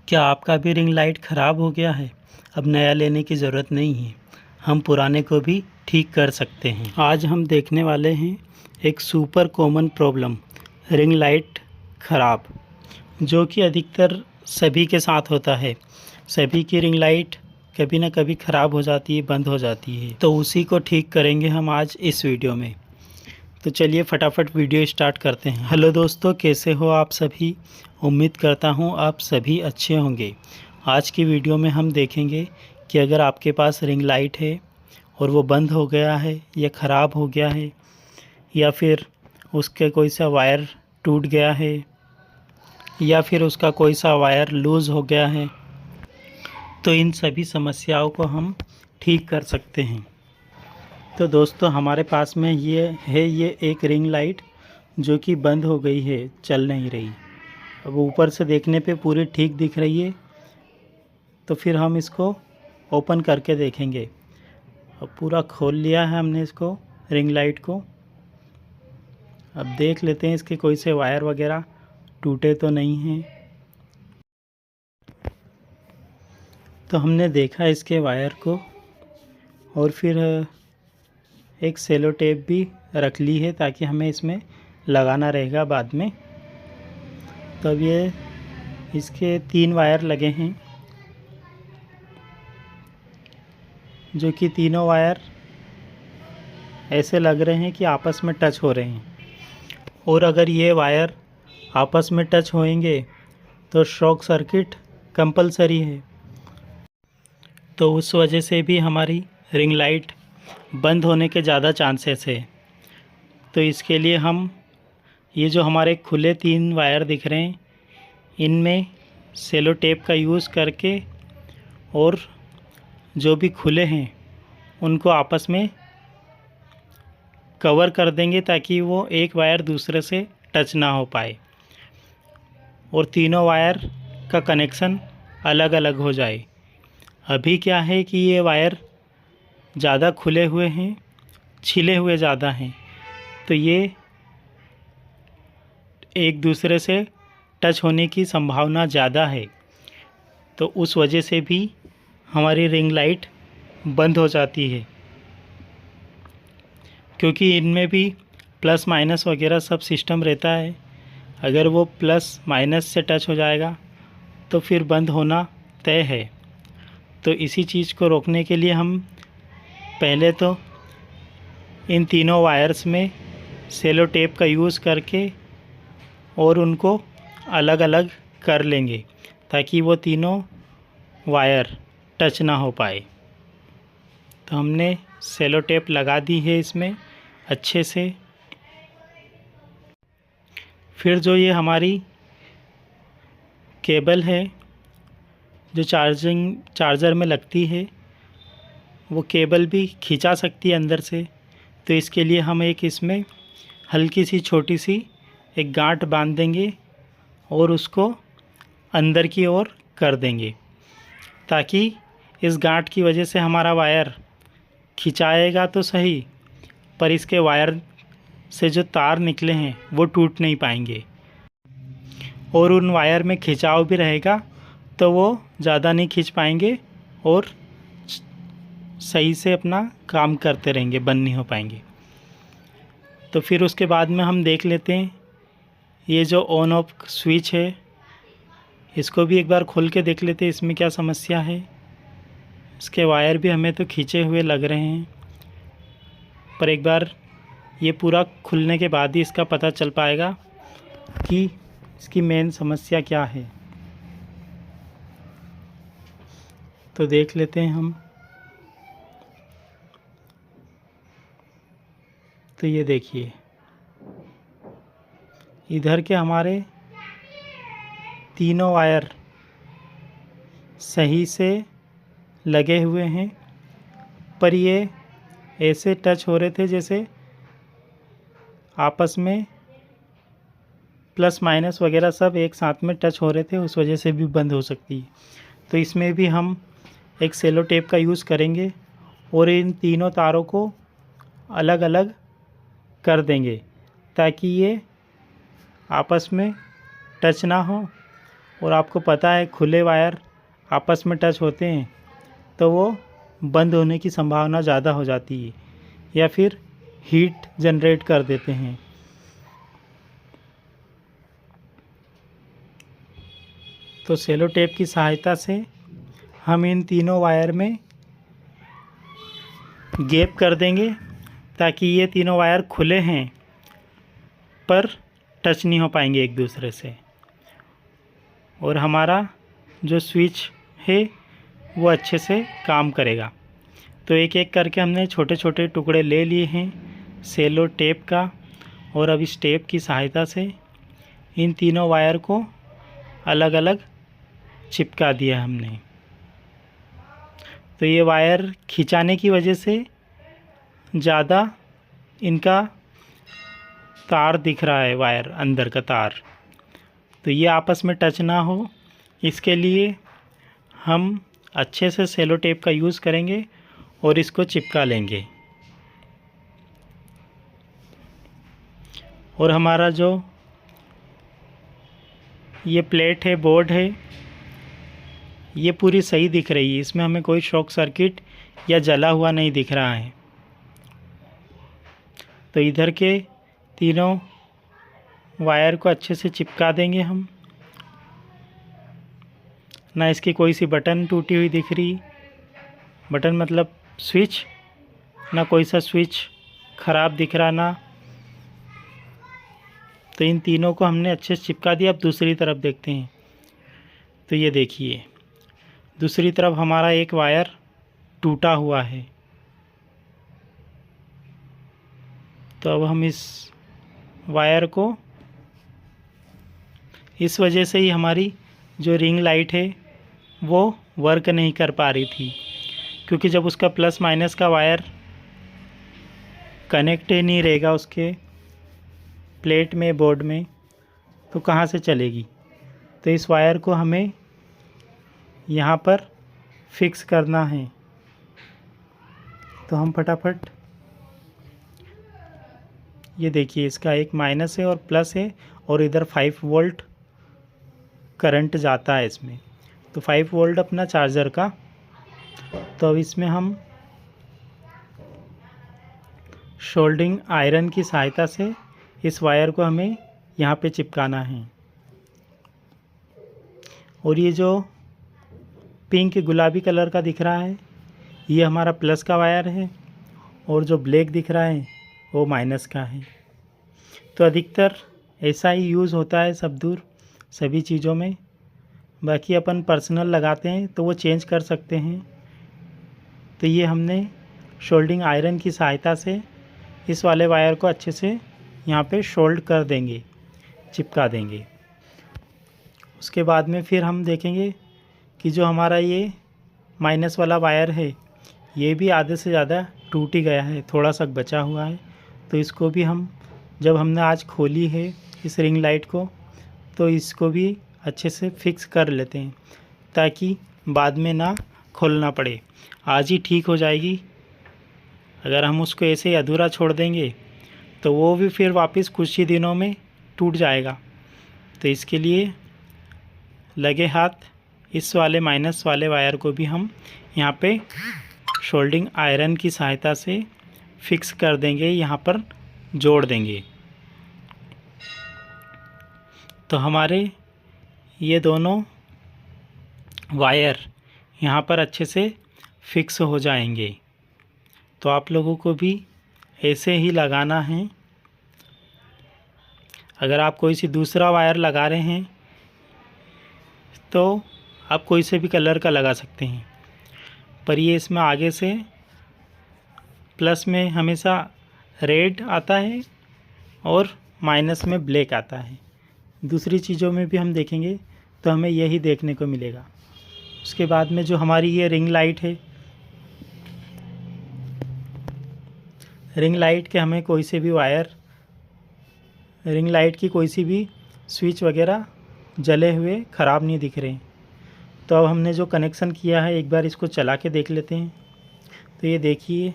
क्या आपका भी रिंग लाइट ख़राब हो गया है? अब नया लेने की ज़रूरत नहीं है, हम पुराने को भी ठीक कर सकते हैं। आज हम देखने वाले हैं एक super common problem, ring light ख़राब, जो कि अधिकतर सभी के साथ होता है। सभी की रिंग लाइट कभी ना कभी ख़राब हो जाती है, बंद हो जाती है, तो उसी को ठीक करेंगे हम आज इस वीडियो में। तो चलिए फटाफट वीडियो स्टार्ट करते हैं। हेलो दोस्तों, कैसे हो आप सभी? उम्मीद करता हूँ आप सभी अच्छे होंगे। आज की वीडियो में हम देखेंगे कि अगर आपके पास रिंग लाइट है और वो बंद हो गया है या ख़राब हो गया है, या फिर उसके कोई सा वायर टूट गया है, या फिर उसका कोई सा वायर लूज़ हो गया है, तो इन सभी समस्याओं को हम ठीक कर सकते हैं। तो दोस्तों, हमारे पास में ये एक रिंग लाइट जो कि बंद हो गई है, चल नहीं रही। अब ऊपर से देखने पे पूरी ठीक दिख रही है, तो फिर हम इसको ओपन करके देखेंगे। अब पूरा खोल लिया है हमने इसको, रिंग लाइट को। अब देख लेते हैं इसके कोई से वायर वगैरह टूटे तो नहीं हैं। तो हमने देखा इसके वायर को, और फिर एक सेलो टेप भी रख ली है ताकि हमें इसमें लगाना रहेगा बाद में। तो अब ये इसके 3 वायर लगे हैं, जो कि तीनों वायर ऐसे लग रहे हैं कि आपस में टच हो रहे हैं। और अगर ये वायर आपस में टच होएंगे तो शॉर्ट सर्किट कंपलसरी है। तो उस वजह से भी हमारी रिंग लाइट बंद होने के ज़्यादा चांसेस है। तो इसके लिए हम ये जो हमारे खुले 3 वायर दिख रहे हैं, इनमें सेलो टेप का यूज़ करके और जो भी खुले हैं उनको आपस में कवर कर देंगे ताकि वो एक वायर दूसरे से टच ना हो पाए और तीनों वायर का कनेक्शन अलग अलग हो जाए। अभी क्या है कि ये वायर ज़्यादा खुले हुए हैं, छिले हुए ज़्यादा हैं, तो ये एक दूसरे से टच होने की संभावना ज़्यादा है। तो उस वजह से भी हमारी रिंग लाइट बंद हो जाती है, क्योंकि इनमें भी प्लस माइनस वगैरह सब सिस्टम रहता है। अगर वो प्लस माइनस से टच हो जाएगा तो फिर बंद होना तय है। तो इसी चीज़ को रोकने के लिए हम पहले तो इन तीनों वायर्स में सेलो टेप का यूज़ करके और उनको अलग अलग कर लेंगे ताकि वो तीनों वायर टच ना हो पाए। तो हमने सेलो टेप लगा दी है इसमें अच्छे से। फिर जो ये हमारी केबल है जो चार्जर में लगती है, वो केबल भी खींचा सकती है अंदर से। तो इसके लिए हम एक इसमें हल्की सी छोटी सी एक गांठ बांध देंगे और उसको अंदर की ओर कर देंगे, ताकि इस गांठ की वजह से हमारा वायर खिंचाएगा तो सही, पर इसके वायर से जो तार निकले हैं वो टूट नहीं पाएंगे, और उन वायर में खिंचाव भी रहेगा तो वो ज़्यादा नहीं खींच पाएंगे और सही से अपना काम करते रहेंगे, बंद नहीं हो पाएंगे। तो फिर उसके बाद में हम देख लेते हैं ये जो ऑन ऑफ स्विच है, इसको भी एक बार खोल के देख लेते हैं इसमें क्या समस्या है। इसके वायर भी हमें तो खींचे हुए लग रहे हैं, पर एक बार ये पूरा खुलने के बाद ही इसका पता चल पाएगा कि इसकी मेन समस्या क्या है। तो देख लेते हैं हम। तो ये देखिए, इधर के हमारे तीनों वायर सही से लगे हुए हैं, पर ये ऐसे टच हो रहे थे जैसे आपस में प्लस माइनस वगैरह सब एक साथ में टच हो रहे थे, उस वजह से भी बंद हो सकती है। तो इसमें भी हम एक सेलो टेप का यूज़ करेंगे और इन तीनों तारों को अलग अलग कर देंगे ताकि ये आपस में टच ना हो और आपको पता है खुले वायर आपस में टच होते हैं तो वो बंद होने की संभावना ज़्यादा हो जाती है या फिर हीट जनरेट कर देते हैं। तो सेलो टेप की सहायता से हम इन तीनों वायर में गैप कर देंगे ताकि ये तीनों वायर खुले हैं पर टच नहीं हो पाएंगे एक दूसरे से, और हमारा जो स्विच है वो अच्छे से काम करेगा। तो एक एक करके हमने छोटे छोटे टुकड़े ले लिए हैं सेलो टेप का, और अब इस टेप की सहायता से इन तीनों वायर को अलग अलग चिपका दिया हमने। तो ये वायर खिंचाने की वजह से ज़्यादा इनका तार दिख रहा है, वायर अंदर का तार, तो ये आपस में टच ना हो इसके लिए हम अच्छे से सेलो टेप का यूज़ करेंगे और इसको चिपका लेंगे। और हमारा जो ये प्लेट है, बोर्ड है, ये पूरी सही दिख रही है, इसमें हमें कोई शॉर्ट सर्किट या जला हुआ नहीं दिख रहा है। तो इधर के तीनों वायर को अच्छे से चिपका देंगे हम। ना इसकी कोई सी बटन टूटी हुई दिख रही, बटन मतलब स्विच, ना कोई सा स्विच ख़राब दिख रहा ना। तो इन तीनों को हमने अच्छे से चिपका दिया। अब दूसरी तरफ देखते हैं। तो ये देखिए दूसरी तरफ हमारा एक वायर टूटा हुआ है। तो अब हम इस वायर को, इस वजह से ही हमारी जो रिंग लाइट है वो वर्क नहीं कर पा रही थी, क्योंकि जब उसका प्लस माइनस का वायर कनेक्ट ही नहीं रहेगा उसके प्लेट में, बोर्ड में, तो कहाँ से चलेगी। तो इस वायर को हमें यहाँ पर फिक्स करना है। तो हम फटाफट, ये देखिए इसका एक माइनस है और प्लस है, और इधर 5 वोल्ट करंट जाता है इसमें। तो 5 वोल्ट अपना चार्जर का। तो अब इसमें हम सोल्डरिंग आयरन की सहायता से इस वायर को हमें यहाँ पे चिपकाना है। और ये जो पिंक गुलाबी कलर का दिख रहा है ये हमारा प्लस का वायर है, और जो ब्लैक दिख रहा है वो माइनस का है। तो अधिकतर ऐसा ही यूज़ होता है सब दूर सभी चीज़ों में। बाकी अपन पर्सनल लगाते हैं तो वो चेंज कर सकते हैं। तो ये हमने सोल्डरिंग आयरन की सहायता से इस वाले वायर को अच्छे से यहाँ पे सोल्ड कर देंगे, चिपका देंगे। उसके बाद में फिर हम देखेंगे कि जो हमारा ये माइनस वाला वायर है ये भी आधे से ज़्यादा टूट ही गया है, थोड़ा सा बचा हुआ है। तो इसको भी हम, जब हमने आज खोली है इस रिंग लाइट को, तो इसको भी अच्छे से फिक्स कर लेते हैं ताकि बाद में ना खोलना पड़े। आज ही ठीक हो जाएगी। अगर हम उसको ऐसे ही अधूरा छोड़ देंगे तो वो भी फिर वापस कुछ ही दिनों में टूट जाएगा। तो इसके लिए लगे हाथ इस वाले माइनस वाले वायर को भी हम यहाँ पे सोल्डरिंग आयरन की सहायता से फिक्स कर देंगे, यहाँ पर जोड़ देंगे। तो हमारे ये दोनों वायर यहाँ पर अच्छे से फिक्स हो जाएंगे। तो आप लोगों को भी ऐसे ही लगाना है। अगर आप कोई सी दूसरा वायर लगा रहे हैं तो आप कोई से भी कलर का लगा सकते हैं, पर ये इसमें आगे से प्लस में हमेशा रेड आता है और माइनस में ब्लैक आता है। दूसरी चीज़ों में भी हम देखेंगे तो हमें यही देखने को मिलेगा। उसके बाद में जो हमारी ये रिंग लाइट है, रिंग लाइट के हमें कोई से भी वायर, रिंग लाइट की कोई सी भी स्विच वगैरह जले हुए ख़राब नहीं दिख रहे। तो अब हमने जो कनेक्शन किया है एक बार इसको चला के देख लेते हैं। तो ये देखिए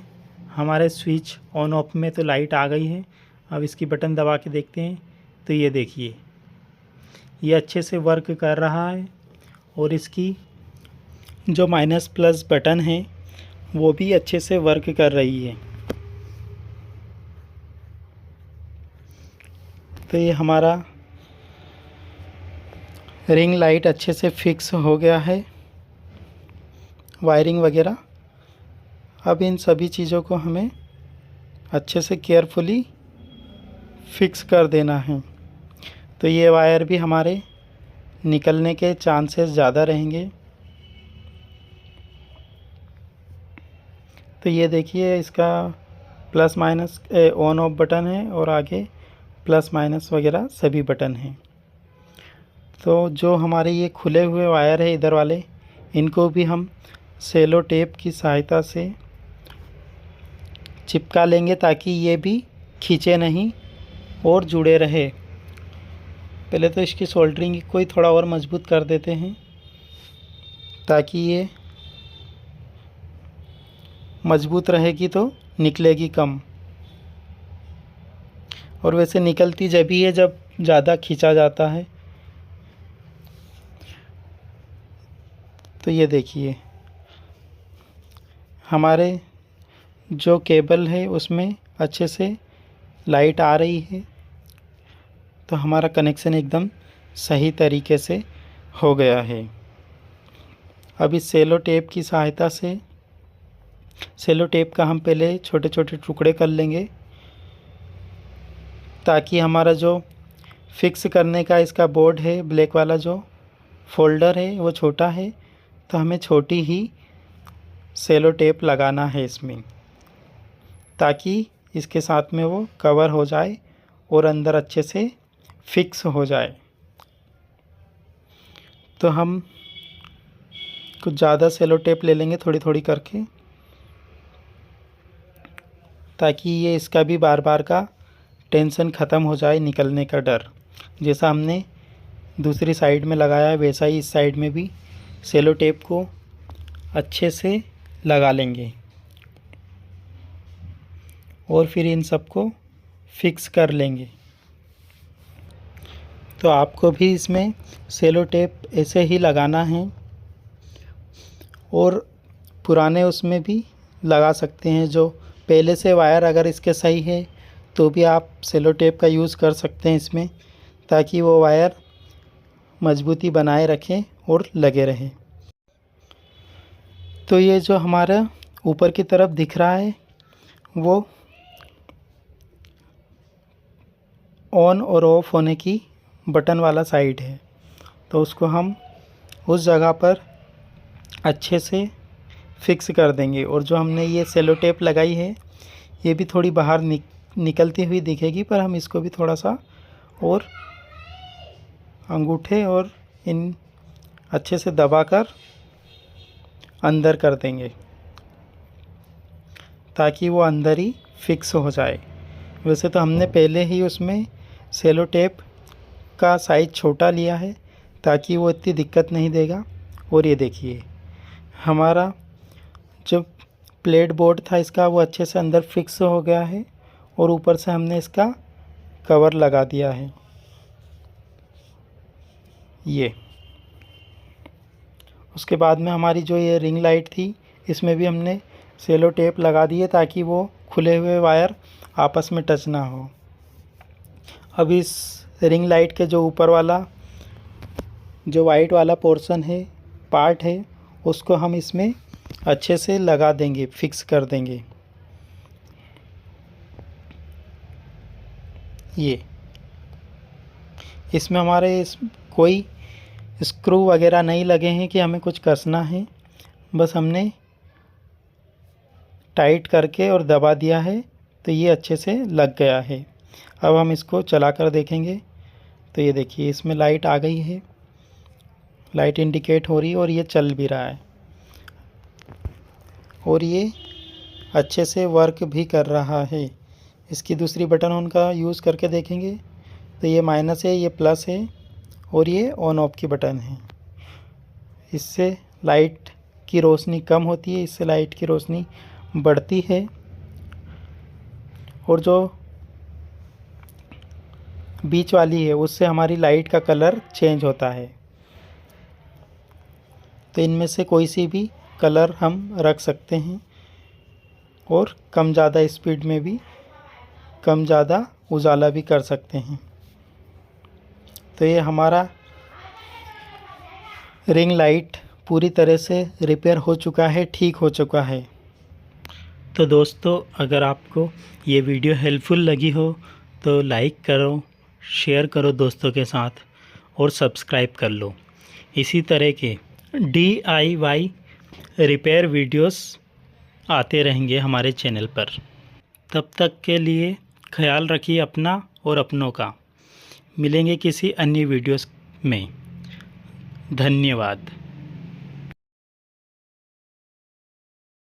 हमारे स्विच ऑन ऑफ में तो लाइट आ गई है। अब इसकी बटन दबा के देखते हैं। तो ये देखिए ये अच्छे से वर्क कर रहा है और इसकी जो माइनस प्लस बटन है वो भी अच्छे से वर्क कर रही है। तो ये हमारा रिंग लाइट अच्छे से फिक्स हो गया है, वायरिंग वगैरह। अब इन सभी चीज़ों को हमें अच्छे से केयरफुली फिक्स कर देना है। तो ये वायर भी हमारे निकलने के चांसेस ज़्यादा रहेंगे। तो ये देखिए इसका plus minus on off button है और आगे प्लस माइनस वगैरह सभी बटन हैं। तो जो हमारे ये खुले हुए वायर है इधर वाले, इनको भी हम सेलो टेप की सहायता से चिपका लेंगे ताकि ये भी खींचे नहीं और जुड़े रहे। पहले तो इसकी सोल्डरिंग को ही थोड़ा और मजबूत कर देते हैं ताकि ये मजबूत रहेगी तो निकलेगी कम। और वैसे निकलती जब भी है जब ज़्यादा खींचा जाता है। तो ये देखिए हमारे जो केबल है उसमें अच्छे से लाइट आ रही है। तो हमारा कनेक्शन एकदम सही तरीके से हो गया है। अब इस सेलो टेप की सहायता से सेलो टेप का हम पहले छोटे छोटे टुकड़े कर लेंगे ताकि हमारा जो फिक्स करने का इसका बोर्ड है, ब्लैक वाला जो फोल्डर है वो छोटा है, तो हमें छोटी ही सेलो टेप लगाना है इसमें ताकि इसके साथ में वो कवर हो जाए और अंदर अच्छे से फिक्स हो जाए। तो हम कुछ ज़्यादा सेलो टेप ले लेंगे थोड़ी थोड़ी करके ताकि ये इसका भी बार बार का टेंशन ख़त्म हो जाए, निकलने का डर। जैसा हमने दूसरी साइड में लगाया है वैसा ही इस साइड में भी सेलो टेप को अच्छे से लगा लेंगे और फिर इन सबको फिक्स कर लेंगे। तो आपको भी इसमें सेलो टेप ऐसे ही लगाना है और पुराने उसमें भी लगा सकते हैं। जो पहले से वायर अगर इसके सही है तो भी आप सेलो टेप का यूज़ कर सकते हैं इसमें ताकि वो वायर मजबूती बनाए रखें और लगे रहे। तो ये जो हमारा ऊपर की तरफ दिख रहा है वो ऑन और ऑफ होने की बटन वाला साइड है। तो उसको हम उस जगह पर अच्छे से फिक्स कर देंगे। और जो हमने ये सेलो टेप लगाई है ये भी थोड़ी बाहर निकलती हुई दिखेगी, पर हम इसको भी थोड़ा सा और अंगूठे और इन अच्छे से दबाकर अंदर कर देंगे ताकि वो अंदर ही फिक्स हो जाए। वैसे तो हमने पहले ही उसमें सेलो टेप का साइज़ छोटा लिया है ताकि वो इतनी दिक्कत नहीं देगा। और ये देखिए हमारा जो प्लेट बोर्ड था इसका वो अच्छे से अंदर फिक्स हो गया है और ऊपर से हमने इसका कवर लगा दिया है। ये उसके बाद में हमारी जो ये रिंग लाइट थी इसमें भी हमने सेलो टेप लगा दी है ताकि वो खुले हुए वायर आपस में टच ना हो। अब इस रिंग लाइट के जो ऊपर वाला जो वाइट वाला पोर्शन है, पार्ट है, उसको हम इसमें अच्छे से लगा देंगे, फिक्स कर देंगे। ये इसमें हमारे कोई स्क्रू वगैरह नहीं लगे हैं कि हमें कुछ कसना है, बस हमने टाइट करके और दबा दिया है तो ये अच्छे से लग गया है। अब हम इसको चला कर देखेंगे तो ये देखिए इसमें लाइट आ गई है, लाइट इंडिकेट हो रही है और ये चल भी रहा है और ये अच्छे से वर्क भी कर रहा है। इसकी दूसरी बटन ऑन का यूज़ करके देखेंगे तो ये माइनस है, ये प्लस है और ये ऑन ऑफ की बटन है। इससे लाइट की रोशनी कम होती है, इससे लाइट की रोशनी बढ़ती है। और जो बीच वाली है उससे हमारी लाइट का कलर चेंज होता है। तो इनमें से कोई सी भी कलर हम रख सकते हैं और कम ज़्यादा स्पीड में भी कम ज़्यादा उजाला भी कर सकते हैं। तो ये हमारा रिंग लाइट पूरी तरह से रिपेयर हो चुका है, ठीक हो चुका है। तो दोस्तों, अगर आपको ये वीडियो हेल्पफुल लगी हो तो लाइक करो, शेयर करो दोस्तों के साथ और सब्सक्राइब कर लो। इसी तरह के DIY रिपेयर वीडियोस आते रहेंगे हमारे चैनल पर। तब तक के लिए ख्याल रखिए अपना और अपनों का। मिलेंगे किसी अन्य वीडियोस में। धन्यवाद।